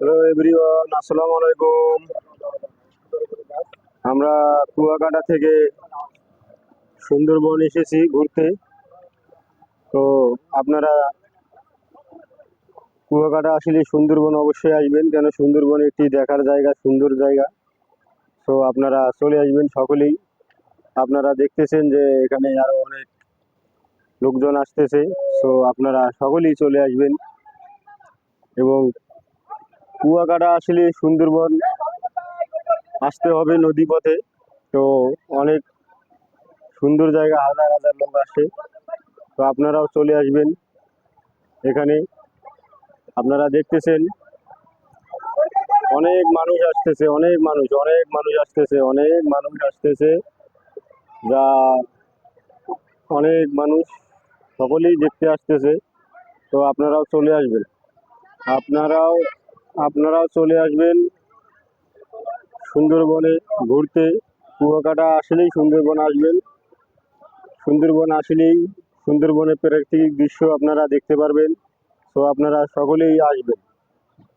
Hello everyone, আসসালামু আলাইকুম। আমরা কুয়াকাটা থেকে সুন্দরবন এসেছি ঘুরতে। তো আপনারা কুয়াকাটা আসলে সুন্দরবন অবশ্যই আসবেন, কেন সুন্দরবন একটি দেখার জায়গা, সুন্দর জায়গা। তো আপনারা চলে আসবেন সকলেই। আপনারা দেখতেছেন যে এখানে আরো অনেক লোকজন আসতেছে। তো আপনারা সকলেই চলে আসবেন। এবং কুয়াকাটা আসলে সুন্দরবন আসতে হবে নদী পথে। তো অনেক সুন্দর জায়গা, হাজার হাজার লোক আসে। তো আপনারাও চলে আসবেন এখানে। আপনারা দেখতেছেন অনেক মানুষ আসতেছে, যা অনেক মানুষ সকলেই দেখতে আসতেছে। তো আপনারাও চলে আসবেন, আপনারাও আপনারাও চলে আসবেন সুন্দরবনে ঘুরতে। কুয়াকাটা আসলেই সুন্দরবন আসবেন। সুন্দরবন আসলেই সুন্দরবনের প্রাকৃতিক দৃশ্য আপনারা দেখতে পারবেন। তো আপনারা সকলেই আসবেন।